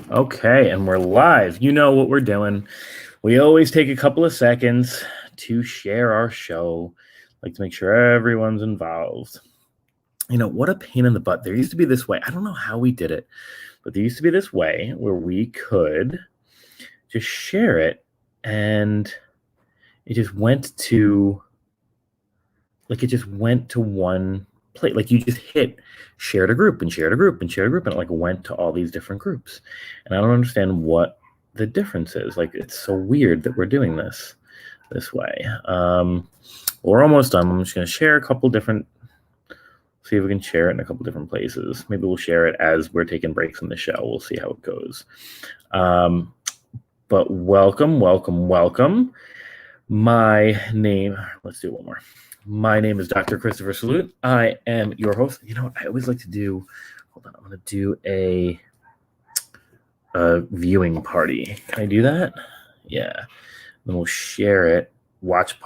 Okay, and we're live. You know what we're doing. We always take a couple of seconds to share our show. Like to make sure everyone's involved. You know, what a pain in the butt. There used to be this way. I don't know how we did it, but there used to be this way where we could just share it and it just went to one plate. Like you just hit shared a group and shared a group and shared a group and it like went to all these different groups. And I don't understand what the difference is. Like it's so weird that we're doing this way. We're almost done. I'm just going to share a couple different, see if we can share it in a couple different places. Maybe we'll share it as we're taking breaks in the show. We'll see how it goes. But welcome. Let's do one more. My name is Dr. Christopher Salute. I am your host. You know what I always like to do? Hold on, I'm going to do a viewing party. Can I do that? Yeah. Then we'll share it. Watch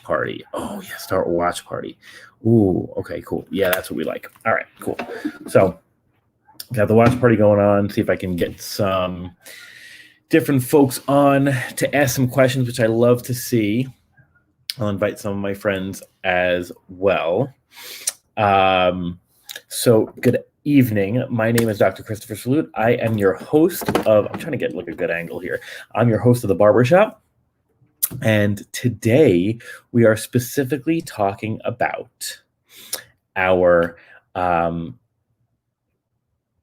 party. Oh, yeah, start watch party. Ooh, okay, cool. Yeah, that's what we like. All right, cool. So, got the watch party going on. See if I can get some different folks on to ask some questions, which I love to see. I'll invite some of my friends as well. So good evening. My name is Dr. Christopher Salute. I am your host of, I'm trying to get like a good angle here. I'm your host of The Barbershop. And today we are specifically talking about our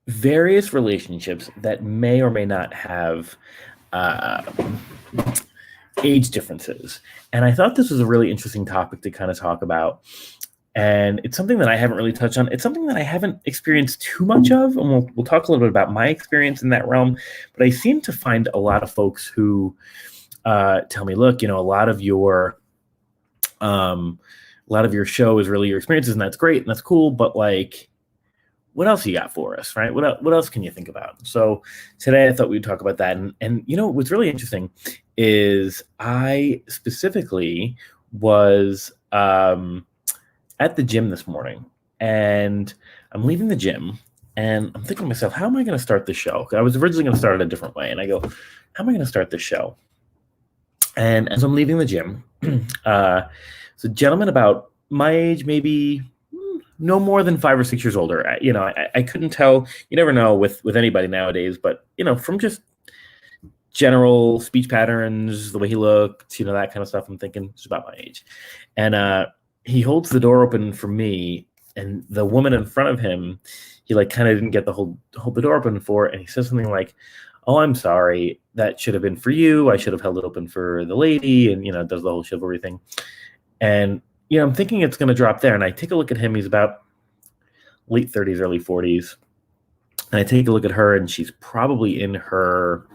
various relationships that may or may not have age differences. And I thought this was a really interesting topic to kind of talk about. And it's something that I haven't really touched on. It's something that I haven't experienced too much of. And we'll talk a little bit about my experience in that realm. But I seem to find a lot of folks who tell me, look, you know, a lot of your show is really your experiences, and that's great and that's cool. But like, what else you got for us, right? What else can you think about? So today I thought we'd talk about that. And you know, what's really interesting is I specifically was at the gym this morning, and I'm leaving the gym, and I'm thinking to myself, how am I going to start the show? I was originally going to start it a different way, and I go, how am I going to start the show? And as I'm leaving the gym, it's a gentleman about my age, maybe no more than 5 or 6 years older. You know, I couldn't tell. You never know with anybody nowadays, but you know, from just general speech patterns, the way he looked, you know, that kind of stuff, I'm thinking it's about my age. And he holds the door open for me, and the woman in front of him, he like kind of didn't get hold the door open for, and he says something like, "Oh, I'm sorry, that should have been for you. I should have held it open for the lady," and you know, does the whole chivalry thing. And you know, I'm thinking it's going to drop there, and I take a look at him. He's about late 30s, early 40s, and I take a look at her, and she's probably in her,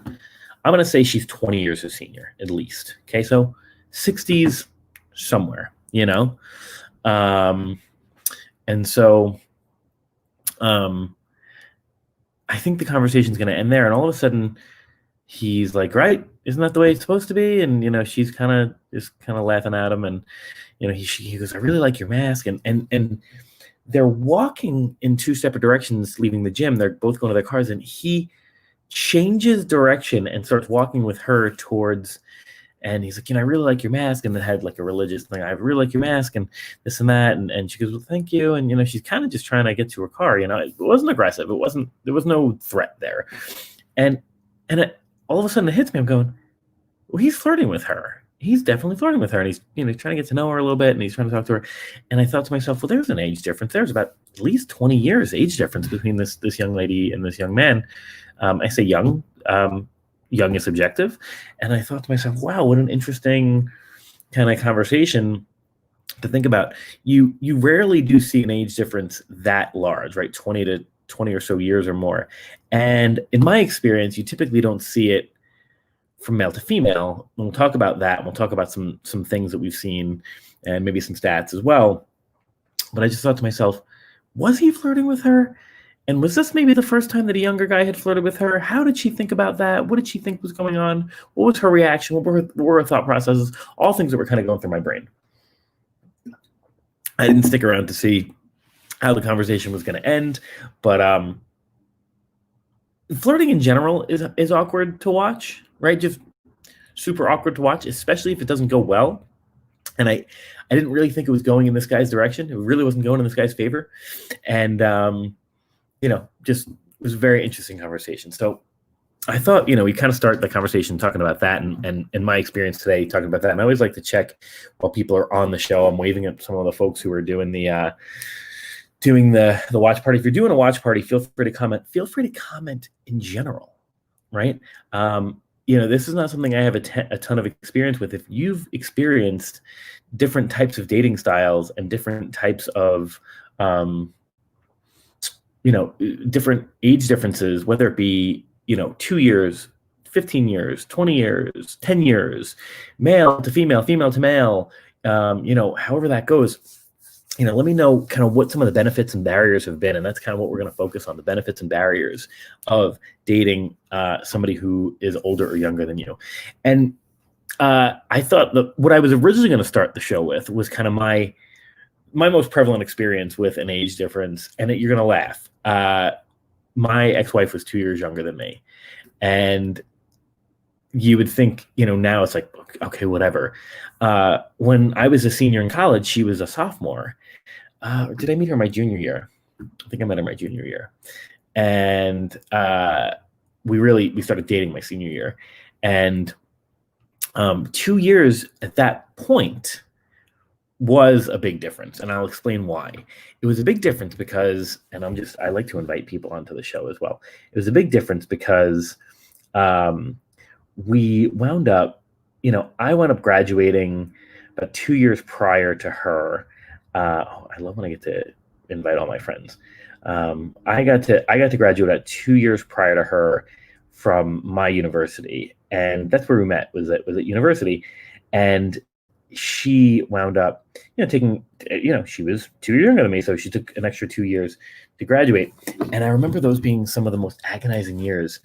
I'm going to say she's 20 years his senior, at least. Okay, so 60s somewhere, you know? And so I think the conversation's going to end there, and all of a sudden he's like, right, isn't that the way it's supposed to be? And, you know, she's kind of laughing at him, and, you know, he goes, I really like your mask. And they're walking in 2 separate directions, leaving the gym. They're both going to their cars, and he changes direction and starts walking with her towards, and he's like, you know, I really like your mask. And it had like a religious thing. I really like your mask and this and that. And she goes, well, thank you. And, you know, she's kind of just trying to get to her car. You know, it wasn't aggressive. There was no threat there. And all of a sudden it hits me. I'm going, well, he's flirting with her. He's definitely flirting with her. And he's, you know, trying to get to know her a little bit, and he's trying to talk to her. And I thought to myself, well, there's an age difference. There's about at least 20 years age difference between this young lady and this young man. I say young. Young is subjective. And I thought to myself, wow, what an interesting kind of conversation to think about. You rarely do see an age difference that large, right? 20 or so years or more. And in my experience, you typically don't see it from male to female. We'll talk about that. We'll talk about some things that we've seen and maybe some stats as well. But I just thought to myself, was he flirting with her? And was this maybe the first time that a younger guy had flirted with her? How did she think about that? What did she think was going on? What was her reaction? What were her thought processes? All things that were kind of going through my brain. I didn't stick around to see how the conversation was going to end, but flirting in general is awkward to watch, right? Just super awkward to watch, especially if it doesn't go well. And I didn't really think it was going in this guy's direction. It really wasn't going in this guy's favor. And, just it was a very interesting conversation. So I thought, we kind of start the conversation talking about that and my experience today talking about that. And I always like to check while people are on the show. I'm waving at some of the folks who are doing the watch party. If you're doing a watch party, feel free to comment. Feel free to comment in general, right? This is not something I have a ton of experience with. If you've experienced different types of dating styles and different types of, different age differences, whether it be, 2 years, 15 years, 20 years, 10 years, male to female, female to male, however that goes, let me know kind of what some of the benefits and barriers have been. And that's kind of what we're going to focus on, the benefits and barriers of dating somebody who is older or younger than you. And I thought that what I was originally going to start the show with was kind of my most prevalent experience with an age difference. And you're going to laugh. My ex-wife was 2 years younger than me. And you would think, now it's like, okay, whatever. When I was a senior in college, she was a sophomore. Did I meet her my junior year? I think I met her my junior year. And we started dating my senior year. And 2 years at that point was a big difference. And I'll explain why. It was a big difference because, and I like to invite people onto the show as well. It was a big difference because we wound up, I wound up graduating about 2 years prior to her. I love when I get to invite all my friends. I got to graduate about 2 years prior to her from my university, and that's where we met. Was at university, and she wound up, taking, she was 2 years younger than me, so she took an extra 2 years to graduate. And I remember those being some of the most agonizing years.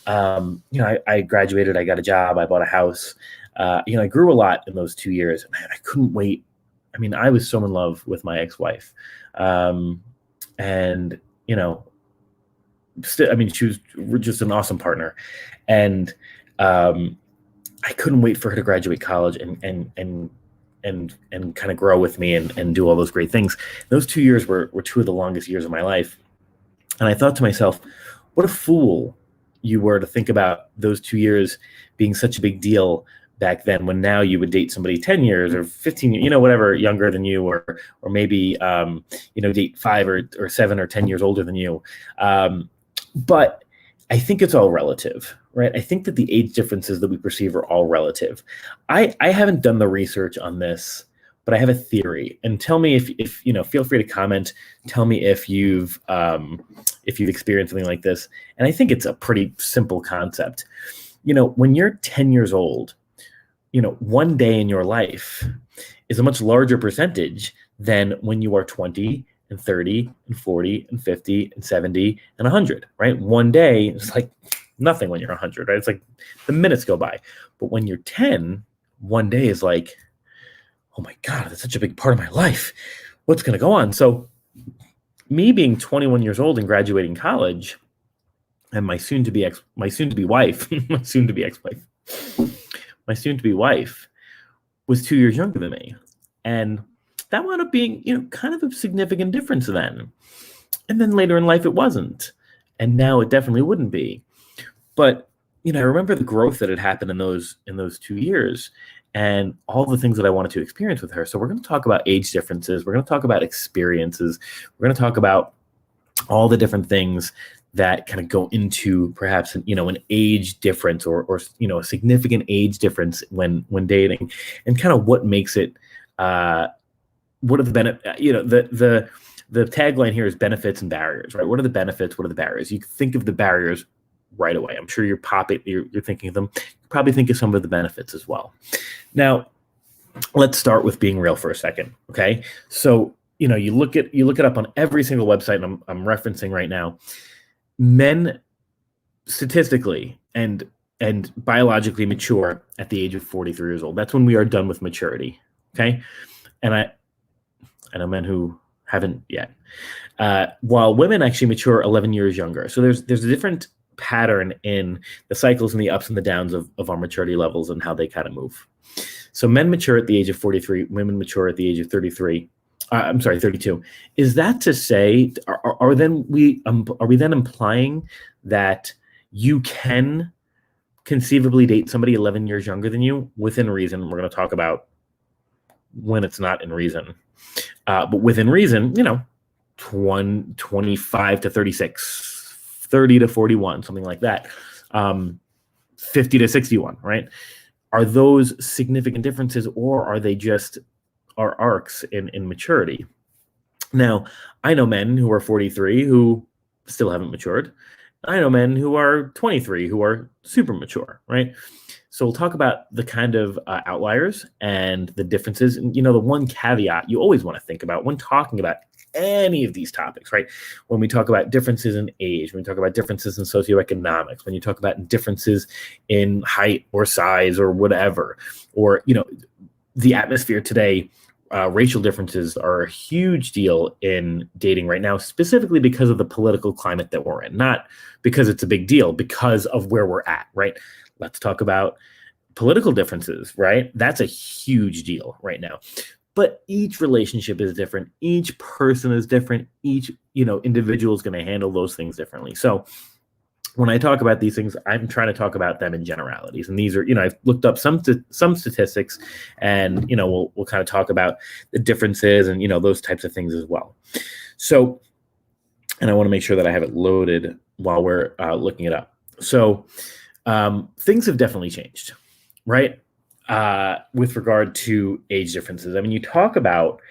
I graduated, I got a job, I bought a house. I grew a lot in those 2 years. I couldn't wait. I mean, I was so in love with my ex-wife. She was just an awesome partner. And I couldn't wait for her to graduate college and kind of grow with me and do all those great things. Those 2 years were two of the longest years of my life. And I thought to myself, what a fool you were to think about those 2 years being such a big deal back then, when now you would date somebody 10 years or 15, whatever, younger than you, or maybe, date 5 or 7 or 10 years older than you. But I think it's all relative, right? I think that the age differences that we perceive are all relative. I haven't done the research on this, but I have a theory. And tell me if feel free to comment. Tell me if you've experienced something like this. And I think it's a pretty simple concept. When you're 10 years old, one day in your life is a much larger percentage than when you are 20 and 30 and 40 and 50 and 70 and 100, right? One day is like nothing when you're 100, right? It's like the minutes go by. But when you're 10, one day is like, oh my God, that's such a big part of my life. What's going to go on? So me being 21 years old and graduating college, and my soon-to-be wife was 2 years younger than me. And that wound up being, kind of a significant difference then. And then later in life, it wasn't. And now it definitely wouldn't be. But, I remember the growth that had happened in those 2 years and all the things that I wanted to experience with her. So we're going to talk about age differences. We're going to talk about experiences. We're going to talk about all the different things that kind of go into perhaps, an age difference or a significant age difference when dating, and kind of what makes it, what are the benefits, the tagline here is benefits and barriers, right? What are the benefits? What are the barriers? You think of the barriers right away. I'm sure you're thinking of them. You probably think of some of the benefits as well. Now, let's start with being real for a second. Okay. So, you look it up on every single website, and I'm referencing right now. Men statistically and biologically mature at the age of 43 years old. That's when we are done with maturity. Okay. And I know men who haven't yet. While women actually mature 11 years younger. So there's a different pattern in the cycles and the ups and the downs of our maturity levels and how they kind of move. So men mature at the age of 43, women mature at the age of 32. Is that to say, are we then implying that you can conceivably date somebody 11 years younger than you within reason? We're going to talk about when it's not in reason. But within reason, 25 to 36, 30 to 41, something like that, 50 to 61, right? Are those significant differences, or are they just our arcs in maturity? Now, I know men who are 43 who still haven't matured. I know men who are 23 who are super mature, right? So we'll talk about the kind of outliers and the differences. And, the one caveat you always want to think about when talking about any of these topics, right? When we talk about differences in age, when we talk about differences in socioeconomics, when you talk about differences in height or size or whatever, or, the atmosphere today, racial differences are a huge deal in dating right now, specifically because of the political climate that we're in, not because it's a big deal, because of where we're at, right? Let's talk about political differences, right? That's a huge deal right now. But each relationship is different. Each person is different. Each, individual is going to handle those things differently. So when I talk about these things, I'm trying to talk about them in generalities. And these are, I've looked up some statistics, and, we'll kind of talk about the differences and, those types of things as well. So, and I want to make sure that I have it loaded while we're looking it up. So things have definitely changed, right? With regard to age differences. I mean, you talk about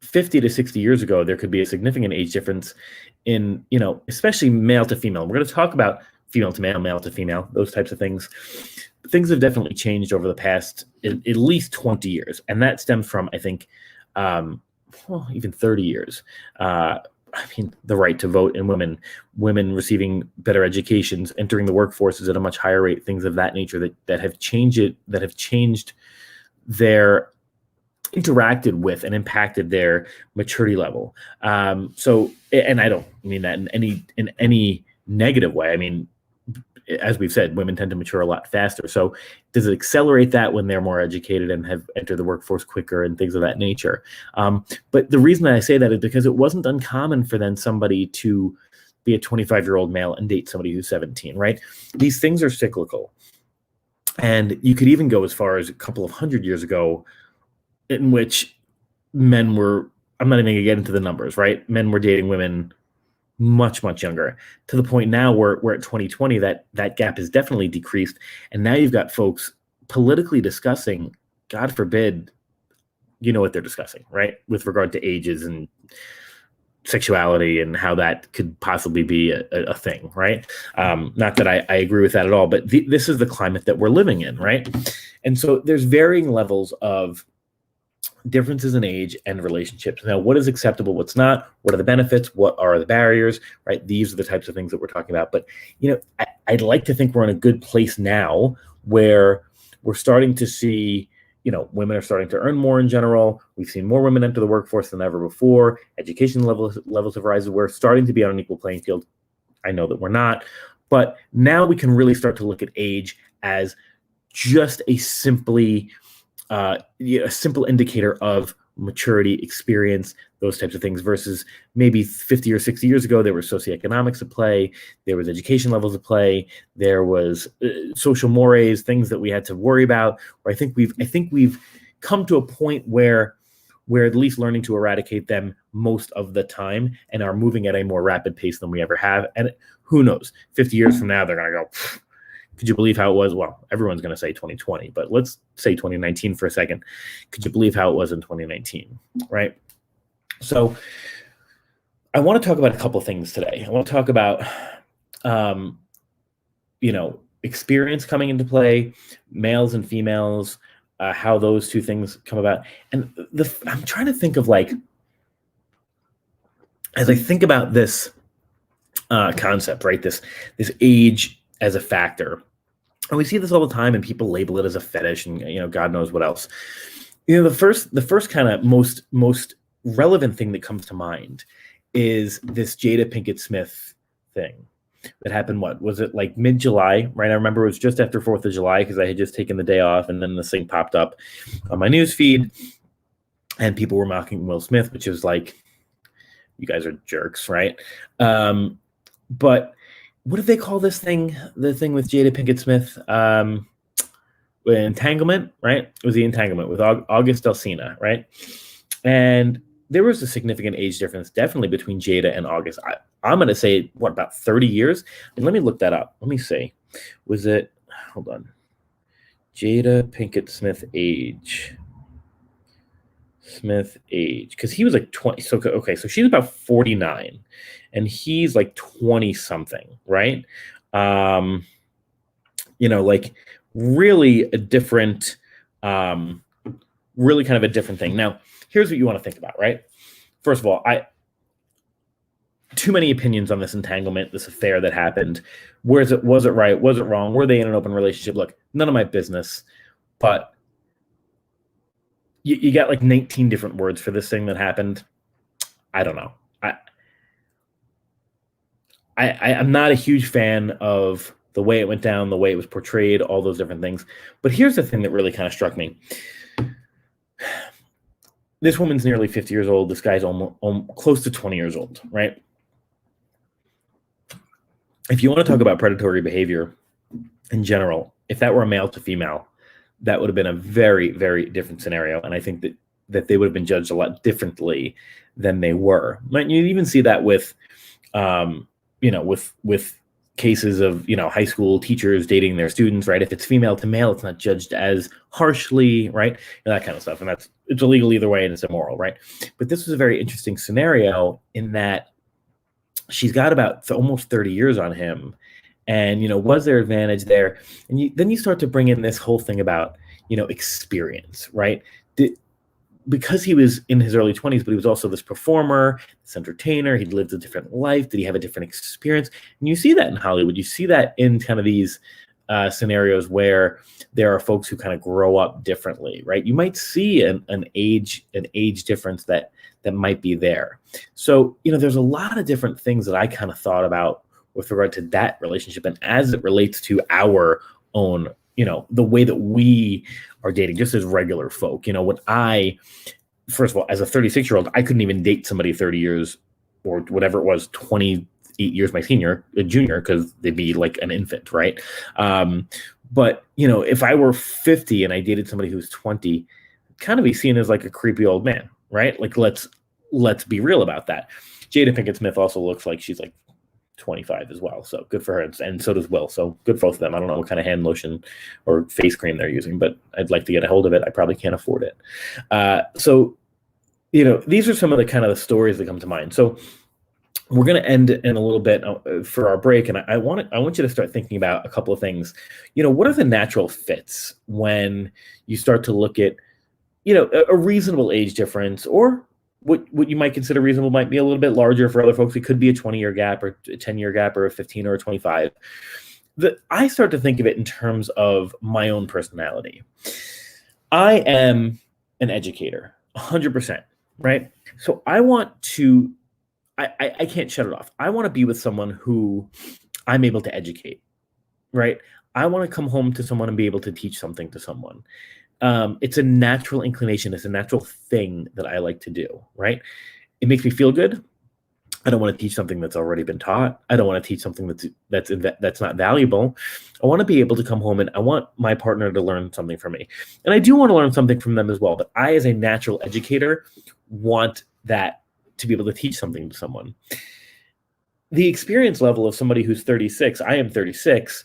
50 to 60 years ago, there could be a significant age difference in, especially male to female. We're going to talk about female to male, male to female, those types of things. Things have definitely changed over the past at least 20 years. And that stems from, I think, even 30 years. The right to vote in women receiving better educations, entering the workforces at a much higher rate, things of that nature that have changed their interacted with and impacted their maturity level. So, and I don't mean that in any negative way. I mean, as we've said, women tend to mature a lot faster. So does it accelerate that when they're more educated and have entered the workforce quicker and things of that nature? But the reason that I say that is because it wasn't uncommon for then somebody to be a 25-year-old male and date somebody who's 17, right? These things are cyclical. And you could even go as far as a couple of hundred years ago in which men were, I'm not even going to get into the numbers, right? Men were dating women much, much younger, to the point now where we're at 2020, that gap has definitely decreased. And now you've got folks politically discussing, God forbid, what they're discussing, right? With regard to ages and sexuality and how that could possibly be a thing, right? Not that I agree with that at all, but this is the climate that we're living in, right? And so there's varying levels of differences in age and relationships. Now, what is acceptable? What's not? What are the benefits? What are the barriers? Right? These are the types of things that we're talking about. But, I'd like to think we're in a good place now where we're starting to see, women are starting to earn more in general. We've seen more women enter the workforce than ever before. Education levels have risen. We're starting to be on an equal playing field. I know that we're not. But now we can really start to look at age as just a simple indicator of maturity, experience, those types of things, versus maybe 50 or 60 years ago, there was socioeconomics at play, there was education levels at play, there was social mores, things that we had to worry about. Or I think we've come to a point where we're at least learning to eradicate them most of the time and are moving at a more rapid pace than we ever have. And who knows, 50 years from now, they're going to go, could you believe how it was? Well, everyone's going to say 2020, but let's say 2019 for a second. Could you believe how it was in 2019, right? So I want to talk about a couple of things today. I want to talk about, experience coming into play, males and females, how those two things come about. And I'm trying to think of, as I think about this concept, right? This age as a factor. And we see this all the time, and people label it as a fetish, and God knows what else. The first kind of most relevant thing that comes to mind is this Jada Pinkett Smith thing that happened. What was it, like mid-July, right? I remember it was just after 4th of July because I had just taken the day off, and then this thing popped up on my news feed, and people were mocking Will Smith, which was like, you guys are jerks, right? But what did they call this thing? The thing with Jada Pinkett Smith, entanglement, right? It was the entanglement with August Alsina, right? And there was a significant age difference, definitely between Jada and August. I'm going to say, what, about 30 years? And let me look that up. Let me see. Was it, hold on. Jada Pinkett Smith age. Because he was like 20. So, okay, so she's about 49, and he's like 20 something, right? Like really a different, really kind of a different thing. Now, here's what you want to think about, right? First of all, too many opinions on this entanglement, this affair that happened. Was it right? Was it wrong? Were they in an open relationship? Look, none of my business, but you got like 19 different words for this thing that happened. I don't know. I'm not a huge fan of the way it went down, the way it was portrayed, all those different things. But here's the thing that really kind of struck me. This woman's nearly 50 years old. This guy's almost close to 20 years old, right? If you want to talk about predatory behavior in general, if that were a male to female, that would have been a very, very different scenario. And I think that they would have been judged a lot differently than they were. You even see that with, with cases of, high school teachers dating their students, right? If it's female to male, it's not judged as harshly, right? And that kind of stuff. And it's illegal either way, and it's immoral, right? But this was a very interesting scenario in that she's got about almost 30 years on him. And, was there advantage there? And then you start to bring in this whole thing about, experience, right? Because he was in his early 20s, but he was also this performer, this entertainer. He'd lived a different life. Did he have a different experience? And you see that in Hollywood. You see that in kind of these scenarios where there are folks who kind of grow up differently, right? You might see an age difference that might be there. So, there's a lot of different things that I kind of thought about with regard to that relationship, and as it relates to our own, the way that we are dating just as regular folk. First of all, as a 36-year-old, I couldn't even date somebody 30 years or whatever it was, 28 years my junior, because they'd be like an infant, right? But, if I were 50 and I dated somebody who's 20, kind of be seen as like a creepy old man, right? Like, let's be real about that. Jada Pinkett Smith also looks like she's like 25 as well, so good for her, and so does Will, so good for both of them. I don't know what kind of hand lotion or face cream they're using, but I'd like to get a hold of it. I probably can't afford it. So these are some of the kind of the stories that come to mind. So we're going to end in a little bit for our break, and I want you to start thinking about a couple of things. What are the natural fits when you start to look at a reasonable age difference, or what you might consider reasonable might be a little bit larger for other folks. It could be a 20-year gap or a 10-year gap or a 15 or a 25. I start to think of it in terms of my own personality. I am an educator, 100%, right? So I want to, I can't shut it off. I want to be with someone who I'm able to educate, right? I want to come home to someone and be able to teach something to someone. It's a natural inclination. It's a natural thing that I like to do, right? It makes me feel good. I don't want to teach something that's already been taught. I don't want to teach something that's not valuable. I want to be able to come home and I want my partner to learn something from me. And I do want to learn something from them as well. But I, as a natural educator, want that to be able to teach something to someone. The experience level of somebody who's 36, I am 36.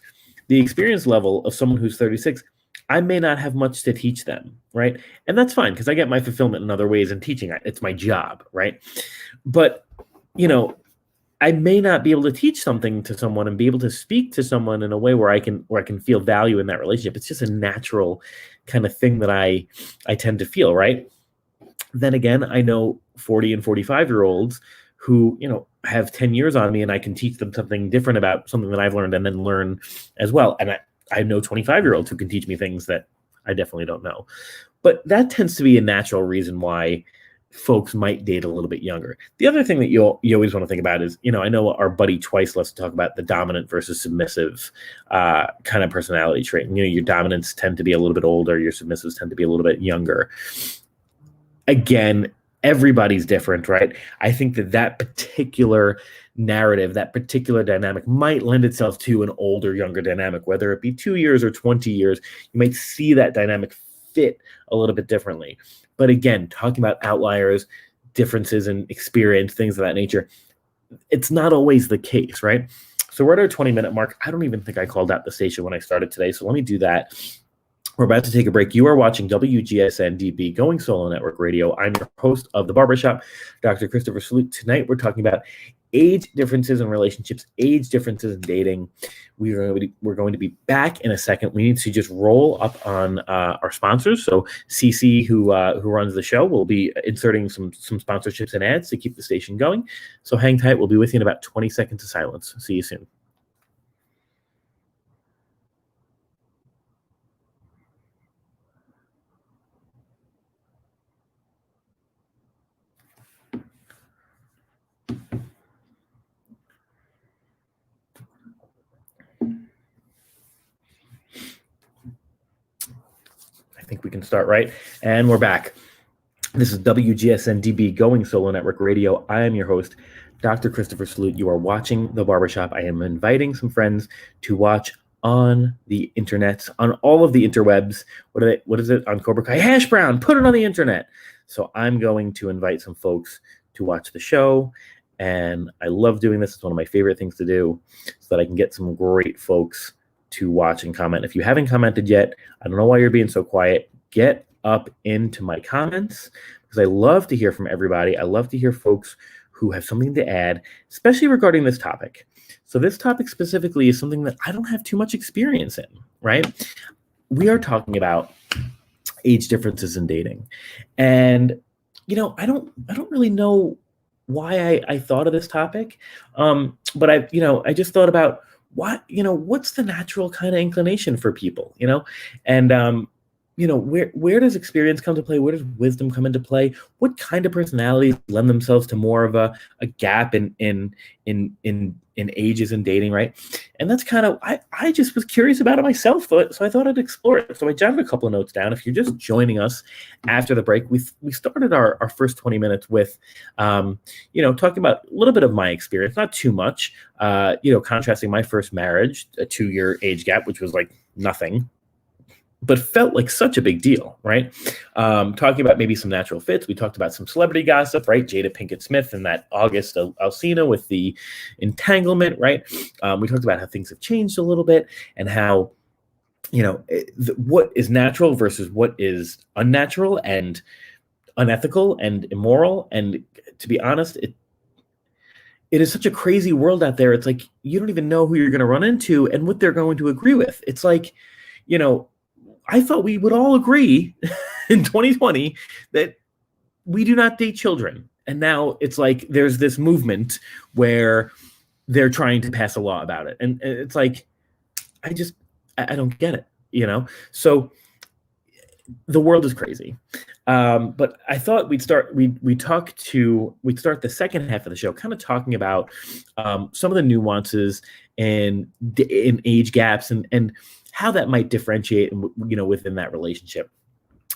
The experience level of someone who's 36, I may not have much to teach them, right? And that's fine because I get my fulfillment in other ways in teaching. It's my job, right? But, I may not be able to teach something to someone and be able to speak to someone in a way where I can feel value in that relationship. It's just a natural kind of thing that I tend to feel, right? Then again, I know 40 and 45-year-olds who, have 10 years on me and I can teach them something different about something that I've learned and then learn as well. And I know 25-year-olds who can teach me things that I definitely don't know. But that tends to be a natural reason why folks might date a little bit younger. The other thing that you always want to think about is, I know our buddy Twice loves to talk about the dominant versus submissive kind of personality trait. And, your dominants tend to be a little bit older, your submissives tend to be a little bit younger. Again, everybody's different, right? I think that particular narrative, that particular dynamic might lend itself to an older, younger dynamic, whether it be 2 years or 20 years. You might see that dynamic fit a little bit differently. But again, talking about outliers, differences in experience, things of that nature, it's not always the case, right? So we're at our 20-minute mark. I don't even think I called out the station when I started today, so let me do that. We're about to take a break. You are watching WGSN-DB, Going Solo Network Radio. I'm your host of The Barbershop, Dr. Christopher Salute. Tonight, we're talking about age differences in relationships, age differences in dating. We're going to be back in a second. We need to just roll up on our sponsors. So CC, who runs the show, will be inserting some sponsorships and ads to keep the station going. So hang tight. We'll be with you in about 20 seconds of silence. See you soon. I think we can start right. And we're back. This is WGSN-DB, Going Solo Network Radio. I am your host, Dr. Christopher Salute. You are watching The Barbershop. I am inviting some friends to watch on the internet, on all of the interwebs. What is it on Cobra Kai? Hash Brown, put it on the internet. So I'm going to invite some folks to watch the show. And I love doing this. It's one of my favorite things to do so that I can get some great folks to watch and comment. If you haven't commented yet, I don't know why you're being so quiet. Get up into my comments because I love to hear from everybody. I love to hear folks who have something to add, especially regarding this topic. So this topic specifically is something that I don't have too much experience in, right? We are talking about age differences in dating. And, I don't really know why I thought of this topic. But I just thought about what's the natural kind of inclination for people, and, where does experience come to play? Where does wisdom come into play? What kind of personalities lend themselves to more of a gap in ages and dating, right? And that's kind of, I just was curious about it myself, so I thought I'd explore it. So I jotted a couple of notes down. If you're just joining us after the break, we started our first 20 minutes with, talking about a little bit of my experience, not too much, contrasting my first marriage, a 2-year age gap, which was like nothing, but felt like such a big deal, right? Talking about maybe some natural fits. We talked about some celebrity gossip, right? Jada Pinkett Smith and that August Alsina with the entanglement, right? We talked about how things have changed a little bit and how, what is natural versus what is unnatural and unethical and immoral. And to be honest, it is such a crazy world out there. It's like, you don't even know who you're going to run into and what they're going to agree with. It's like, I thought we would all agree in 2020 that we do not date children. And now it's like there's this movement where they're trying to pass a law about it. And it's like, I don't get it, So the world is crazy. But I thought we'd start the second half of the show kind of talking about some of the nuances in age gaps and how that might differentiate, within that relationship.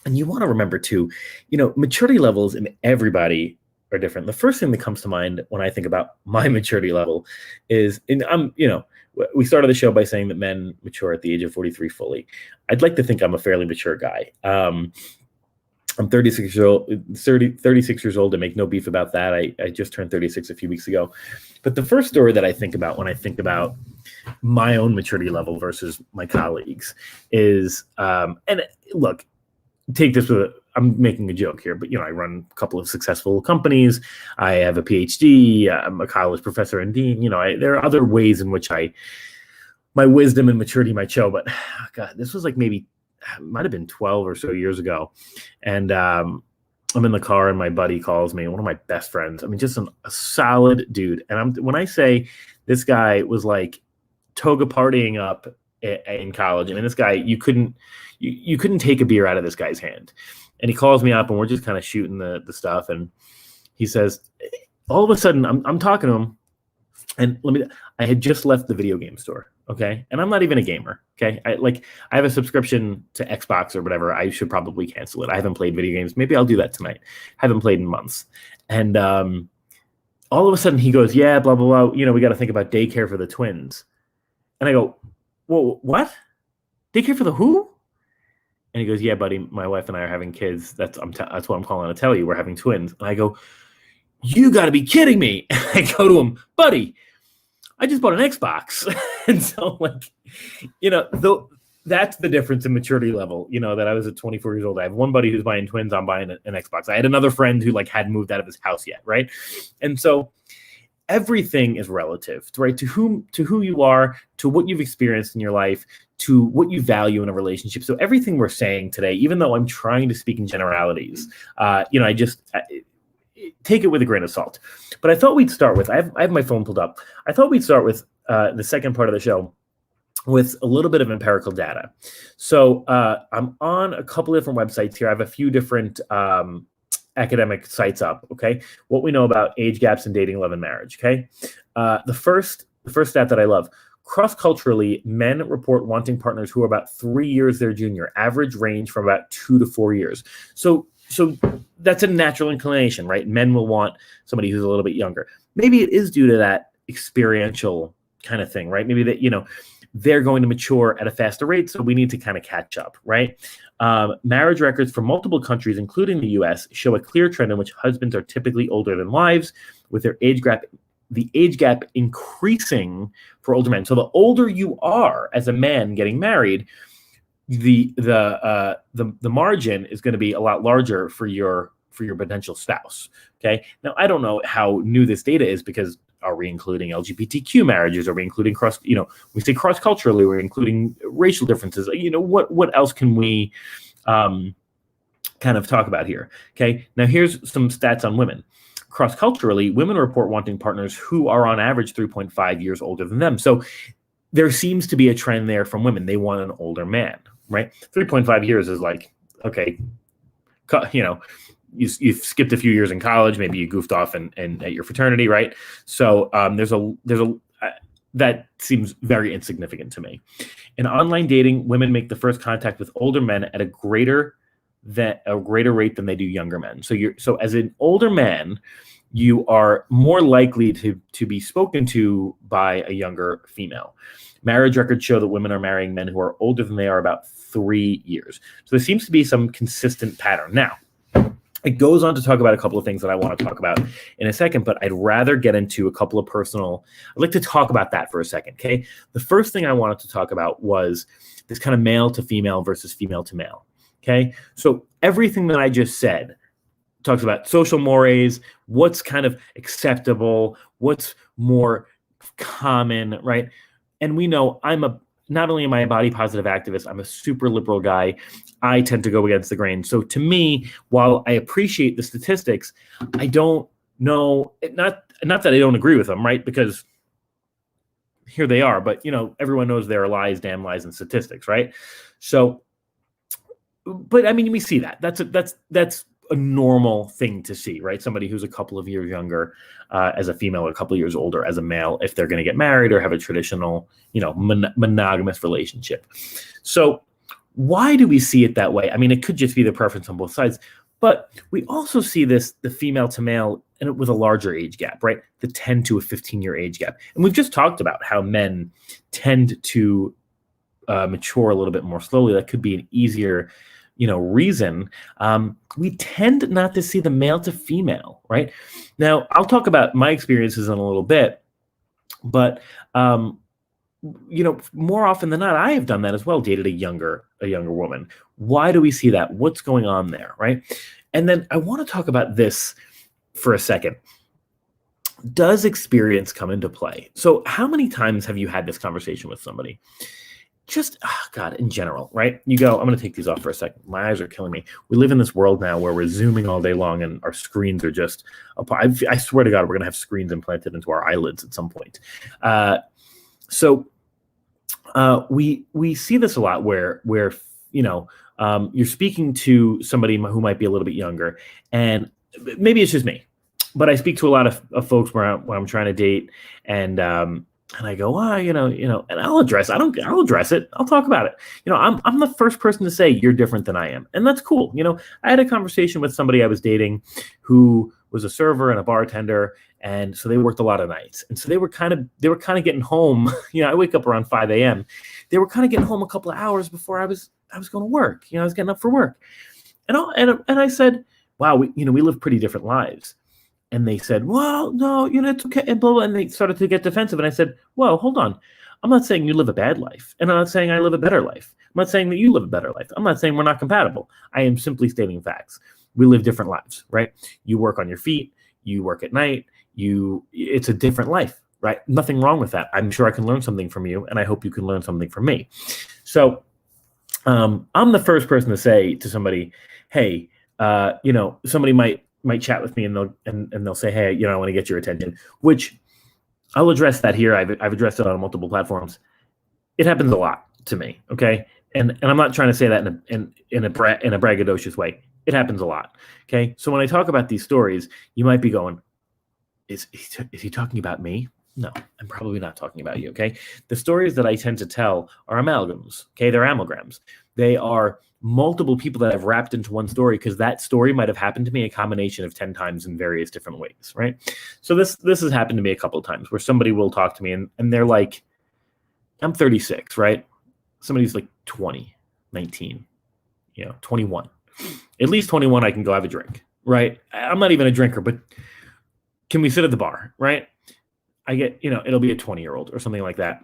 And you want to remember too, maturity levels in everybody are different. The first thing that comes to mind when I think about my maturity level is, we started the show by saying that men mature at the age of 43 fully. I'd like to think I'm a fairly mature guy. I'm 36 years old, and make no beef about that. I just turned 36 a few weeks ago. But the first story that I think about when I think about my own maturity level versus my colleagues is, and look, take this with I'm making a joke here, but I run a couple of successful companies. I have a PhD. I'm a college professor and dean. There are other ways in which my wisdom and maturity might show. But God, this was like might have been 12 or so years ago, and I'm in the car and my buddy calls me, one of my best friends. I mean, just a solid dude. And when I say this guy was like toga partying up in college, I mean, this guy, you couldn't take a beer out of this guy's hand. And he calls me up and we're just kind of shooting the stuff. And he says, all of a sudden I'm talking to him, and I had just left the video game store. Okay. And I'm not even a gamer. Okay. I have a subscription to Xbox or whatever. I should probably cancel it. I haven't played video games. Maybe I'll do that tonight. Haven't played in months. And all of a sudden he goes, yeah, blah, blah, blah. We got to think about daycare for the twins. And I go, whoa, what? Daycare for the who? And he goes, yeah, buddy, my wife and I are having kids. That's what I'm calling to tell you. We're having twins. And I go, you got to be kidding me. And I go to him, buddy, I just bought an Xbox. And so, that's the difference in maturity level, that I was at 24 years old. I have one buddy who's buying twins. I'm buying an Xbox. I had another friend who hadn't moved out of his house yet. Right. And so everything is relative, right? To who you are, to what you've experienced in your life, to what you value in a relationship. So everything we're saying today, even though I'm trying to speak in generalities, I take it with a grain of salt. But I thought we'd start with, I have my phone pulled up. I thought we'd start with the second part of the show with a little bit of empirical data. So I'm on a couple of different websites here. I have a few different academic sites up, okay? What we know about age gaps in dating, love, and marriage, okay? The first stat that I love, cross-culturally, men report wanting partners who are about 3 years their junior, average range from about 2 to 4 years. So that's a natural inclination, right? Men will want somebody who's a little bit younger. Maybe it is due to that experiential kind of thing, right? Maybe that, they're going to mature at a faster rate, so we need to kind of catch up, right? Marriage records from multiple countries, including the U.S., show a clear trend in which husbands are typically older than wives, with the age gap increasing for older men. So the older you are as a man getting married, the margin is going to be a lot larger for your potential spouse. Okay. Now I don't know how new this data is, because are we including LGBTQ marriages? Are we including we say cross culturally, we're including racial differences. What else can we kind of talk about here? Okay. Now here's some stats on women. Cross culturally, women report wanting partners who are on average 3.5 years older than them. So there seems to be a trend there from women. They want an older man, right? 3.5 years is okay, you've skipped a few years in college, maybe you goofed off and at your fraternity, right? So there's a that seems very insignificant to me. In online dating, women make the first contact with older men at a greater rate than they do younger men. So as an older man, you are more likely to be spoken to by a younger female. Marriage records show that women are marrying men who are older than they are about 3 years. So there seems to be some consistent pattern. Now, it goes on to talk about a couple of things that I want to talk about in a second, but I'd rather get into a couple of I'd like to talk about that for a second, okay? The first thing I wanted to talk about was this kind of male to female versus female to male, okay? So everything that I just said talks about social mores, what's kind of acceptable, what's more common, right? And we know not only am I a body positive activist, I'm a super liberal guy. I tend to go against the grain. So to me, while I appreciate the statistics, I don't know, not that I don't agree with them, right? Because here they are, but everyone knows there are lies, damn lies, and statistics, right? So, but I mean, we see that. That's a normal thing to see, right? Somebody who's a couple of years younger as a female, or a couple of years older as a male, if they're going to get married or have a traditional, monogamous relationship. So why do we see it that way? I mean, it could just be the preference on both sides, but we also see the female to male and with a larger age gap, right? The 10 to a 15-year age gap. And we've just talked about how men tend to mature a little bit more slowly. That could be an easier reason. We tend not to see the male to female, right? Now, I'll talk about my experiences in a little bit, but more often than not, I have done that as well, dated a younger woman. Why do we see that? What's going on there, right? And then I want to talk about this for a second. Does experience come into play? So how many times have you had this conversation with somebody? Just, in general, right? You go, I'm going to take these off for a second. My eyes are killing me. We live in this world now where we're Zooming all day long and our screens are just, I swear to God, we're going to have screens implanted into our eyelids at some point. So we see this a lot where you're speaking to somebody who might be a little bit younger, and maybe it's just me, but I speak to a lot of folks where I'm trying to date, and I go, and I'll address. I'll address it. I'll talk about it. I'm the first person to say you're different than I am, and that's cool. I had a conversation with somebody I was dating, who was a server and a bartender, and so they worked a lot of nights, and so they were kind of getting home. I wake up around 5 a.m. They were kind of getting home a couple of hours before I was going to work. I was getting up for work, and I said, wow, we live pretty different lives. And they said, well, no, it's okay, and blah, blah, and they started to get defensive. And I said, well, hold on. I'm not saying you live a bad life, and I'm not saying I live a better life. I'm not saying that you live a better life. I'm not saying we're not compatible. I am simply stating facts. We live different lives, right? You work on your feet. You work at night. It's a different life, right? Nothing wrong with that. I'm sure I can learn something from you, and I hope you can learn something from me. So I'm the first person to say to somebody, hey, somebody might chat with me, and they'll say, hey, I want to get your attention, which I'll address that here. I've addressed it on multiple platforms. It happens a lot to me. Okay. And I'm not trying to say that in a braggadocious way. It happens a lot. Okay. So when I talk about these stories, you might be going, is he talking about me? No, I'm probably not talking about you. Okay. The stories that I tend to tell are amalgams. Okay. They're amalgams. They are multiple people that have wrapped into one story, because that story might have happened to me a combination of 10 times in various different ways, right? So this has happened to me a couple of times, where somebody will talk to me and they're like, I'm 36, right? Somebody's like 20, 19, 21. At least 21, I can go have a drink, right? I'm not even a drinker, but can we sit at the bar, right? I get, it'll be a 20-year-old or something like that.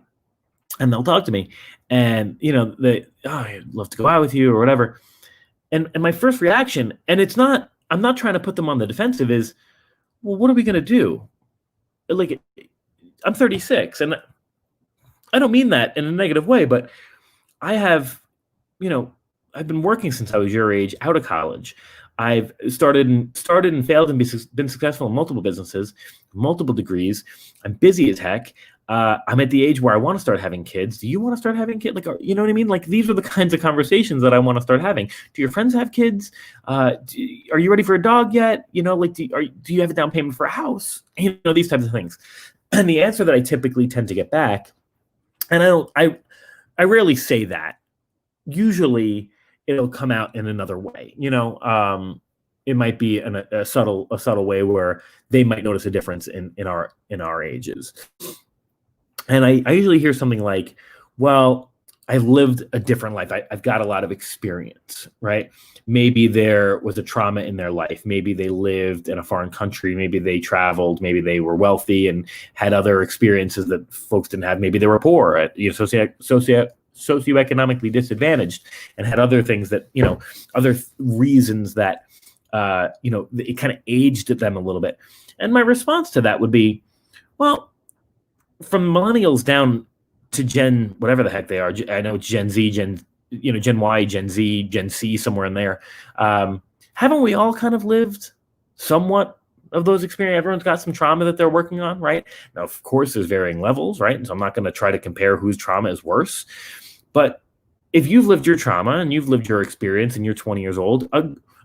And they'll talk to me, and I'd love to go out with you or whatever. And my first reaction, and I'm not trying to put them on the defensive, is, well, what are we going to do? Like, I'm 36, and I don't mean that in a negative way, but I have, I've been working since I was your age, out of college. I've started and failed and been successful in multiple businesses, multiple degrees. I'm busy as heck. I'm at the age where I want to start having kids. Do you want to start having kids? Like, you know what I mean? Like, these are the kinds of conversations that I want to start having. Do your friends have kids? Are you ready for a dog yet? Do you have a down payment for a house? These types of things. And the answer that I typically tend to get back, and I rarely say that. Usually it'll come out in another way. It might be in a subtle way where they might notice a difference in our ages. And I usually hear something like, well, I've lived a different life. I've got a lot of experience, right? Maybe there was a trauma in their life. Maybe they lived in a foreign country. Maybe they traveled. Maybe they were wealthy and had other experiences that folks didn't have. Maybe they were poor, socioeconomically disadvantaged, and had other things that, other reasons that, it kind of aged them a little bit. And my response to that would be, well, from millennials down to Gen, whatever the heck they are. I know it's Gen Z, Gen Y, Gen Z, Gen C, somewhere in there. Haven't we all kind of lived somewhat of those experiences? Everyone's got some trauma that they're working on, right? Now, of course, there's varying levels, right? And so I'm not going to try to compare whose trauma is worse. But if you've lived your trauma and you've lived your experience and you're 20 years old,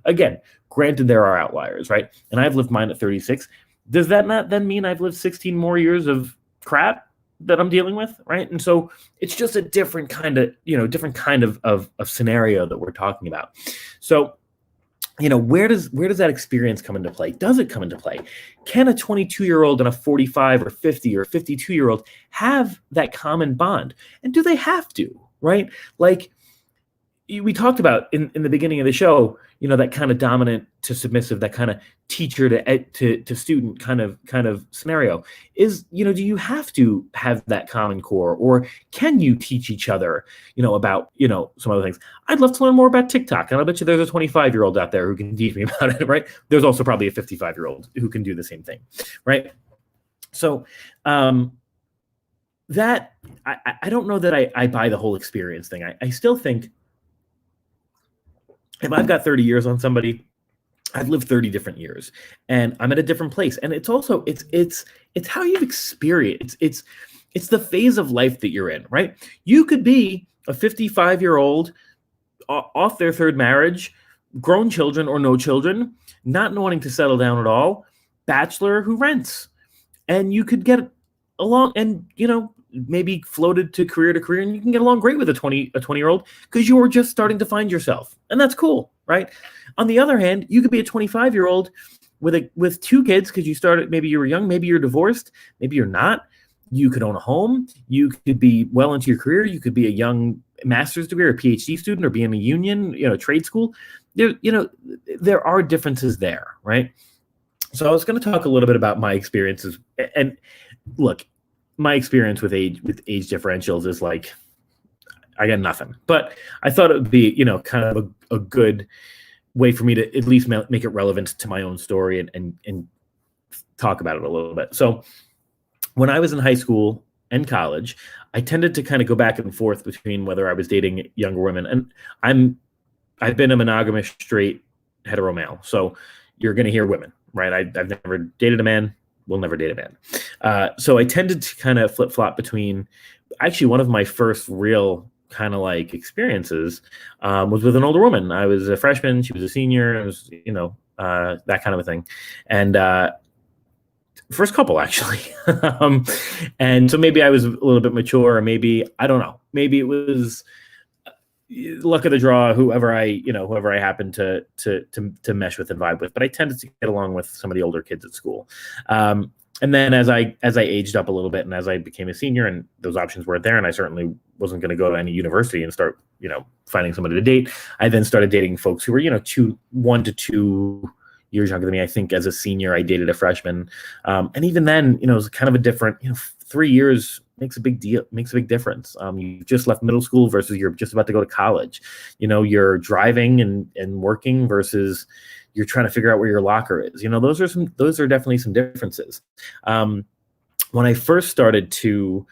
again, granted, there are outliers, right? And I've lived mine at 36. Does that not then mean I've lived 16 more years of crap that I'm dealing with, right? And so it's just a different kind of scenario that we're talking about. So, where does that experience come into play? Does it come into play? Can a 22-year-old and a 45 or 50 or 52-year-old have that common bond? And do they have to, right? Like we talked about in the beginning of the show, that kind of dominant to submissive, that kind of teacher to student kind of scenario is, do you have to have that common core, or can you teach each other, about, some other things? I'd love to learn more about TikTok, and I bet you there's a 25-year-old out there who can teach me about it, right? There's also probably a 55-year-old who can do the same thing, right? So, that I don't know that I buy the whole experience thing. I still think, if I've got 30 years on somebody, I've lived 30 different years, and I'm at a different place. And it's also, it's how you've experienced. It's the phase of life that you're in, right? You could be a 55-year-old off their third marriage, grown children or no children, not wanting to settle down at all, bachelor who rents. And you could get along and, maybe floated to career, and you can get along great with a 20-year-old because you're just starting to find yourself. And that's cool, right? On the other hand, you could be a 25-year-old with two kids because you started, maybe you were young, maybe you're divorced, maybe you're not. You could own a home. You could be well into your career. You could be a young master's degree or PhD student or be in a union, trade school. There are differences there, right? So I was going to talk a little bit about my experiences. And look, my experience with age differentials is like, I got nothing. But I thought it would be, kind of a good way for me to at least make it relevant to my own story and talk about it a little bit. So when I was in high school and college, I tended to kind of go back and forth between whether I was dating younger women. And I've been a monogamous, straight, hetero male. So you're going to hear women, right? I've never dated a man, will never date a man. So I tended to kind of flip-flop between, actually one of my first real kind of like experiences was with an older woman. I was a freshman, she was a senior. It was, that kind of a thing. And first couple, actually. And so maybe I was a little bit mature, or maybe, I don't know, maybe it was luck of the draw, whoever I happened to mesh with and vibe with. But I tended to get along with some of the older kids at school. And then as I aged up a little bit and as I became a senior and those options weren't there, and I certainly wasn't going to go to any university and start, finding somebody to date, I then started dating folks who were, 1 to 2 years younger than me. I think as a senior, I dated a freshman. And even then, it was kind of a different, 3 years makes a big difference. You just left middle school versus you're just about to go to college. You're driving and working versus you're trying to figure out where your locker is. Those are definitely some differences. When I first started to,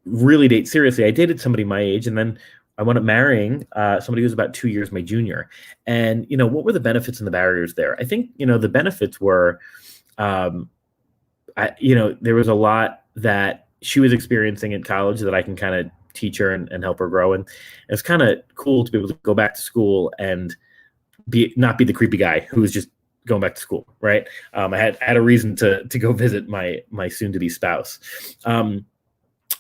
really date seriously, I dated somebody my age, and then I wound up marrying somebody who was about 2 years my junior. And, what were the benefits and the barriers there? I think, the benefits were, there was a lot that she was experiencing in college that I can kind of teach her and help her grow. And it's kind of cool to be able to go back to school and not be the creepy guy who was just going back to school, right? I had a reason to go visit my soon-to-be spouse.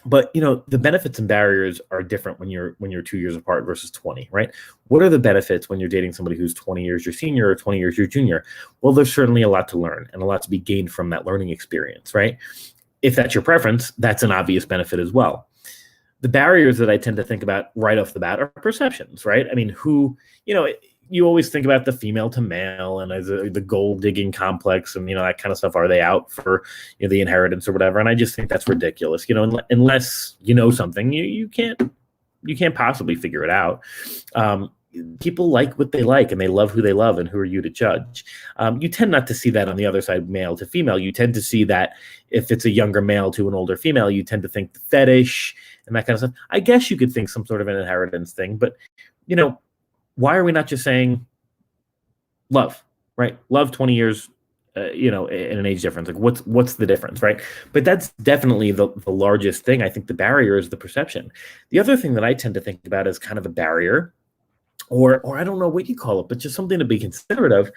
But the benefits and barriers are different when you're 2 years apart versus 20, right? What are the benefits when you're dating somebody who's 20 years your senior or 20 years your junior? Well, there's certainly a lot to learn and a lot to be gained from that learning experience, right? If that's your preference, that's an obvious benefit as well. The barriers that I tend to think about right off the bat are perceptions, right? I mean, you always think about the female to male and as the gold digging complex and, that kind of stuff. Are they out for the inheritance or whatever? And I just think that's ridiculous. Unless you know something, you can't possibly figure it out. People like what they like and they love who they love, and who are you to judge? You tend not to see that on the other side, male to female. You tend to see that if it's a younger male to an older female, you tend to think the fetish and that kind of stuff. I guess you could think some sort of an inheritance thing, but why are we not just saying love, right? Love 20 years, in an age difference. Like what's the difference, right? But that's definitely the largest thing. I think the barrier is the perception. The other thing that I tend to think about as kind of a barrier, or I don't know what you call it, but just something to be considerate of,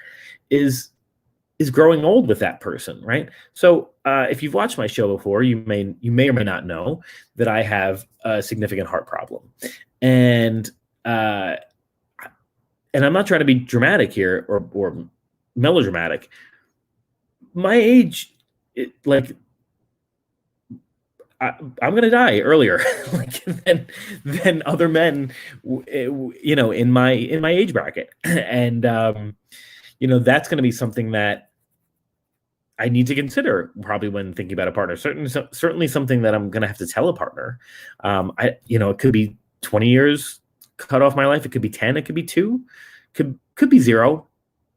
is growing old with that person, right? So if you've watched my show before, you may or may not know that I have a significant heart problem, and I'm not trying to be dramatic here or melodramatic. My age, I'm going to die earlier than other men, in my age bracket. And, that's going to be something that I need to consider probably when thinking about a partner. Certainly something that I'm going to have to tell a partner. It could be 20 years cut off my life. It could be 10, it could be 2, could be 0,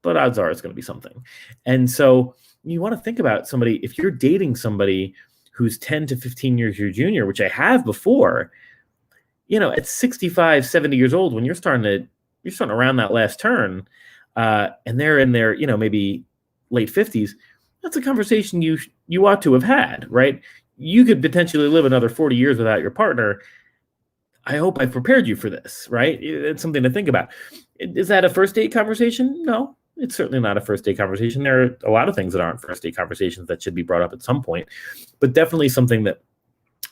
but odds are it's going to be something. And so you want to think about somebody, if you're dating somebody who's 10 to 15 years your junior, which I have before, at 65, 70 years old, when you're starting around that last turn, and they're in their, maybe late 50s, that's a conversation you ought to have had, right? You could potentially live another 40 years without your partner. I hope I've prepared you for this, right? It's something to think about. Is that a first date conversation? No, it's certainly not a first date conversation. There are a lot of things that aren't first date conversations that should be brought up at some point, but definitely something that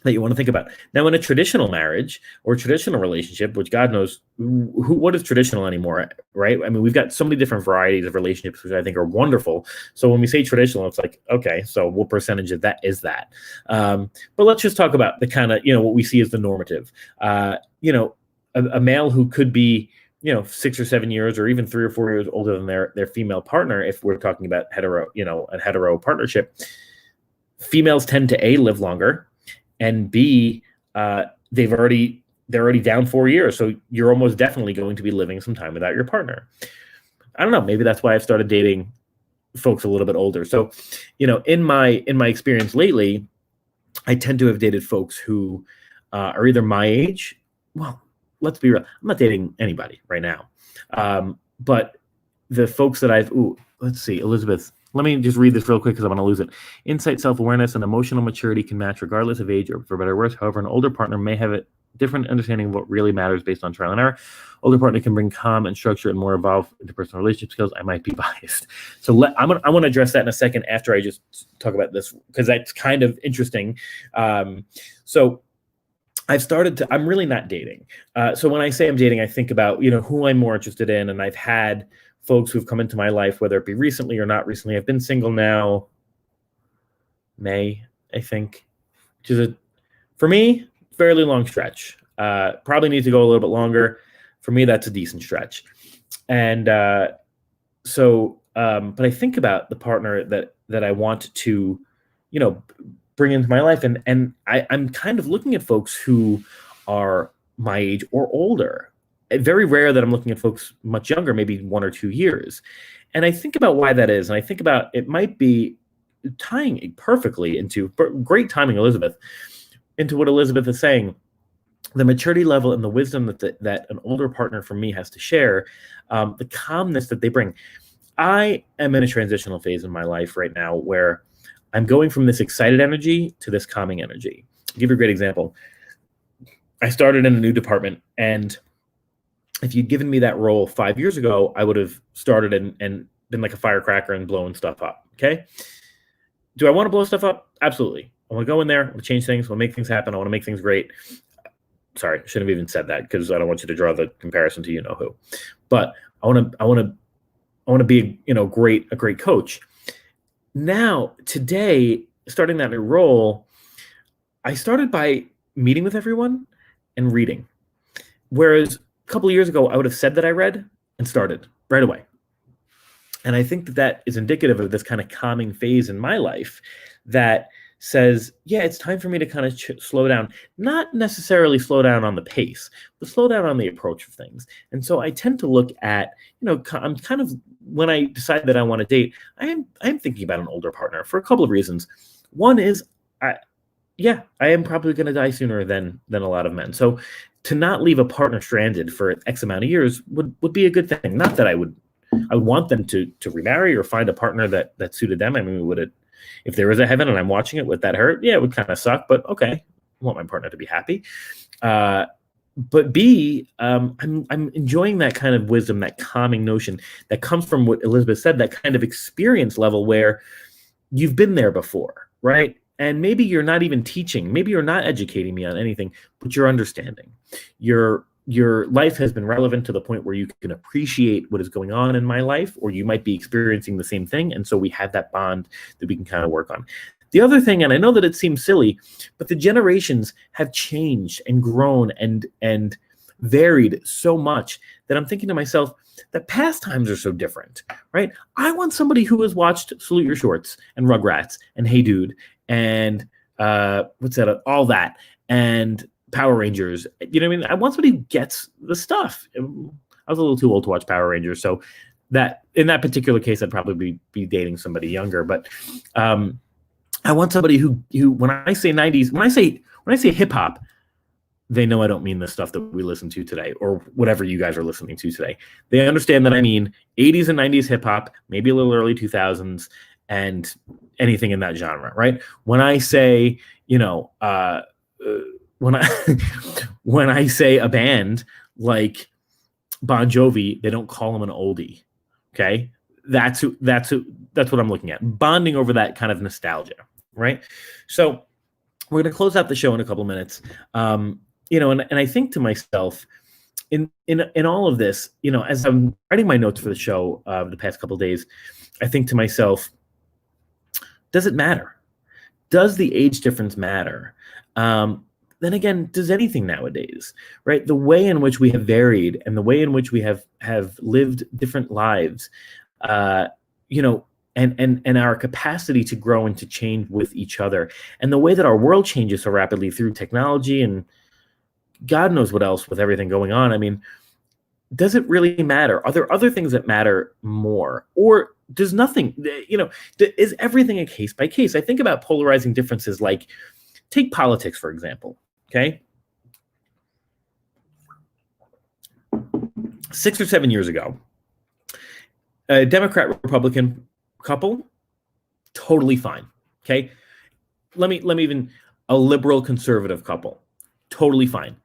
you want to think about. Now, in a traditional marriage or traditional relationship, which God knows what is traditional anymore, right? I mean, we've got so many different varieties of relationships, which I think are wonderful. So when we say traditional, it's like, okay, so what percentage of that is that? But let's just talk about the kind of, what we see as the normative. A male who could be, 6 or 7 years or even 3 or 4 years older than their female partner, if we're talking about a hetero partnership, females tend to live longer, and B, they're already down 4 years, so you're almost definitely going to be living some time without your partner. I don't know. Maybe that's why I've started dating folks a little bit older. So, in my experience lately, I tend to have dated folks who are either my age. Well, let's be real. I'm not dating anybody right now, but the folks that let's see, Elizabeth. Let me just read this real quick because I'm going to lose it. Insight, self-awareness, and emotional maturity can match regardless of age or for better or worse. However, an older partner may have a different understanding of what really matters based on trial and error. Older partner can bring calm and structure and more evolved interpersonal relationship skills. I might be biased. So I want to address that in a second after I just talk about this because that's kind of interesting. So I'm really not dating. So when I say I'm dating, I think about, who I'm more interested in. And I've had folks who've come into my life, whether it be recently or not recently. I've been single now, May, I think, which is for me, fairly long stretch. Probably need to go a little bit longer. For me, that's a decent stretch. And but I think about the partner that I want to, bring into my life. And I'm kind of looking at folks who are my age or older. Very rare that I'm looking at folks much younger, maybe 1 or 2 years. And I think about why that is. And I think about it might be tying perfectly into great timing, Elizabeth, into what Elizabeth is saying. The maturity level and the wisdom that an older partner for me has to share, the calmness that they bring. I am in a transitional phase in my life right now where I'm going from this excited energy to this calming energy. I'll give you a great example. I started in a new department, and if you'd given me that role 5 years ago, I would have started and been like a firecracker and blowing stuff up. Okay. Do I want to blow stuff up? Absolutely. I want to go in there, I want to change things, I want to make things happen, I want to make things great. Sorry, I shouldn't have even said that because I don't want you to draw the comparison to who. But I want to be a great coach. Now, today, starting that new role, I started by meeting with everyone and reading. Whereas a couple of years ago, I would have said that I read and started right away. And I think that is indicative of this kind of calming phase in my life that says, yeah, it's time for me to kind of slow down, not necessarily slow down on the pace, but slow down on the approach of things. And so I tend to look at, I'm kind of, when I decide that I want to date, I'm thinking about an older partner for a couple of reasons. One is, I am probably going to die sooner than a lot of men. So to not leave a partner stranded for X amount of years would be a good thing. Not that I want them to remarry or find a partner that suited them. I mean, if there is a heaven and I'm watching it, would that hurt? Yeah, it would kind of suck, but okay. I want my partner to be happy. But B, I'm enjoying that kind of wisdom, that calming notion that comes from what Elizabeth said, that kind of experience level where you've been there before, right? And maybe you're not even teaching, maybe you're not educating me on anything, but you're understanding. Your life has been relevant to the point where you can appreciate what is going on in my life, or you might be experiencing the same thing. And so we have that bond that we can kind of work on. The other thing, and I know that it seems silly, but the generations have changed and grown and varied so much that I'm thinking to myself that past times are so different, right? I want somebody who has watched Salute Your Shorts and Rugrats and Hey Dude and all that, and Power Rangers. You know what I mean? I want somebody who gets the stuff. I was a little too old to watch Power Rangers, so that in that particular case, I'd probably be dating somebody younger. But I want somebody who when I say 90s, when I say hip hop, they know I don't mean the stuff that we listen to today or whatever you guys are listening to today. They understand that I mean 80s and 90s hip hop, maybe a little early 2000s, and anything in that genre, right? When I say, when I when I say a band like Bon Jovi, they don't call him an oldie. Okay, that's what I'm looking at. Bonding over that kind of nostalgia, right? So we're going to close out the show in a couple minutes. And I think to myself, in all of this, as I'm writing my notes for the show the past couple of days, I think to myself, does it matter? Does the age difference matter? Then again, does anything nowadays, right? The way in which we have varied and the way in which we have lived different lives, and our capacity to grow and to change with each other, and the way that our world changes so rapidly through technology and God knows what else with everything going on. I mean, does it really matter? Are there other things that matter more? Or does nothing, is everything a case by case? I think about polarizing differences, like take politics, for example, okay? 6 or 7 years ago, a Democrat-Republican couple, totally fine, okay? Let me even, a liberal-conservative couple, totally fine.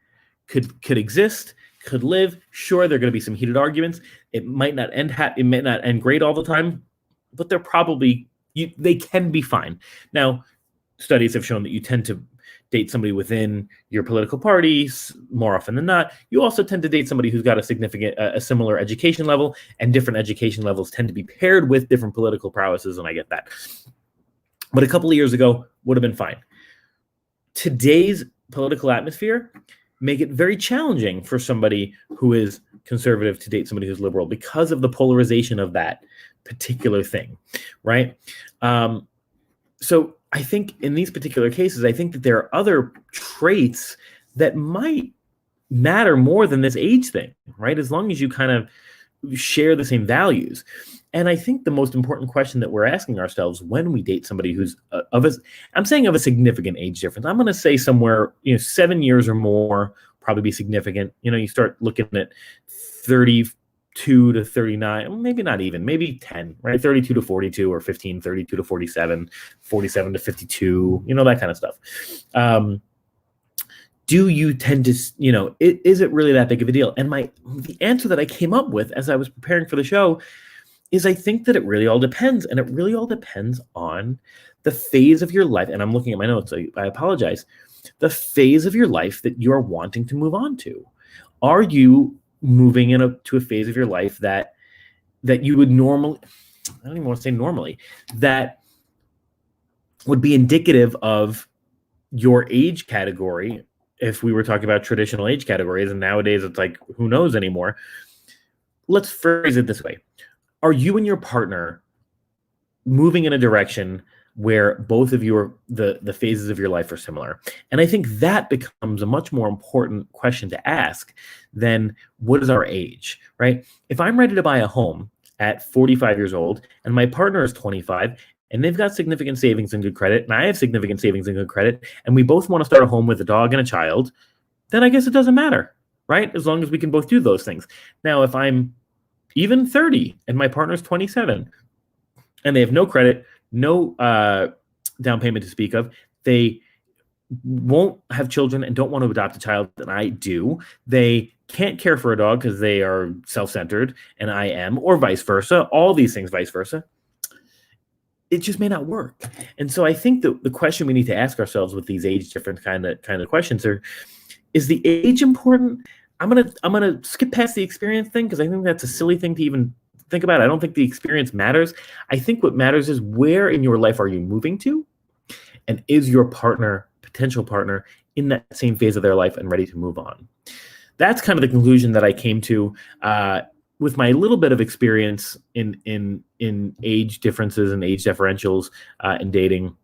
Could exist, could live. Sure, there are going to be some heated arguments. It might not end great all the time, but they're probably they can be fine. Now, studies have shown that you tend to date somebody within your political parties more often than not. You also tend to date somebody who's got a similar education level, and different education levels tend to be paired with different political prowesses, and I get that. But a couple of years ago would have been fine. Today's political atmosphere make it very challenging for somebody who is conservative to date somebody who's liberal because of the polarization of that particular thing, right? So I think in these particular cases, I think that there are other traits that might matter more than this age thing, right? As long as you kind of share the same values. And I think the most important question that we're asking ourselves when we date somebody who's of a significant age difference. I'm going to say somewhere, 7 years or more, probably be significant. You start looking at 32 to 39, maybe not even, maybe 10, right? 32 to 42 or 15, 32 to 47, 47 to 52, that kind of stuff. Do you tend to, is it really that big of a deal? And the answer that I came up with as I was preparing for the show is I think that it really all depends. And it really all depends on the phase of your life. And I'm looking at my notes, so I apologize. The phase of your life that you're wanting to move on to. Are you moving to a phase of your life that you would normally, I don't even want to say normally, that would be indicative of your age category? If we were talking about traditional age categories, and nowadays it's like, who knows anymore? Let's phrase it this way. Are you and your partner moving in a direction where both of you the phases of your life are similar? And I think that becomes a much more important question to ask than what is our age, right? If I'm ready to buy a home at 45 years old and my partner is 25 and they've got significant savings and good credit, and I have significant savings and good credit, and we both want to start a home with a dog and a child, then I guess it doesn't matter, right? As long as we can both do those things. Now, if I'm even 30 and my partner's 27 and they have no credit, no down payment to speak of, they won't have children and don't want to adopt a child, and I do. They can't care for a dog because they are self-centered and I am, or vice versa, all these things vice versa. It just may not work. And so I think the question we need to ask ourselves with these age different kind of questions is the age important? I'm gonna skip past the experience thing because I think that's a silly thing to even think about. I don't think the experience matters. I think what matters is where in your life are you moving to, and is your potential partner, in that same phase of their life and ready to move on. That's kind of the conclusion that I came to with my little bit of experience in age differences and age differentials in dating.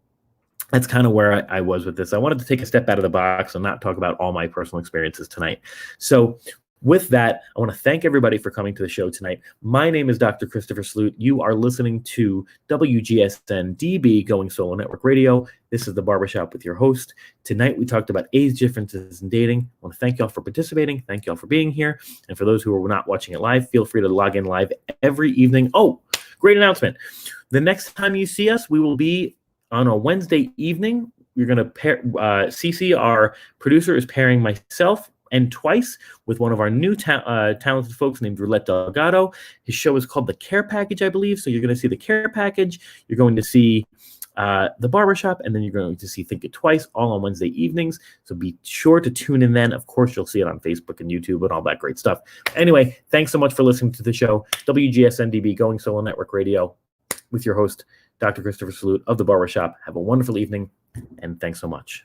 That's kind of where I was with this. I wanted to take a step out of the box and not talk about all my personal experiences tonight. So with that, I want to thank everybody for coming to the show tonight. My name is Dr. Christopher Sloot. You are listening to WGSN-DB, Going Solo Network Radio. This is The Barbershop with your host. Tonight, we talked about age differences in dating. I want to thank y'all for participating. Thank y'all for being here. And for those who are not watching it live, feel free to log in live every evening. Oh, great announcement. The next time you see us, we will be on a Wednesday evening you're gonna pair CC, our producer, is pairing myself and Twice with one of our new talented folks named Roulette Delgado. His show is called The Care Package, I believe. So you're going to see The Care Package. You're going to see The Barbershop, and then you're going to see Think It Twice, all on Wednesday evenings. So be sure to tune in then. Of course, you'll see it on Facebook and YouTube and all that great stuff. Anyway, thanks so much for listening to the show. WGSN-DB, Going Solo Network Radio, with your host, Dr. Christopher Salute of The Barbershop. Have a wonderful evening, and thanks so much.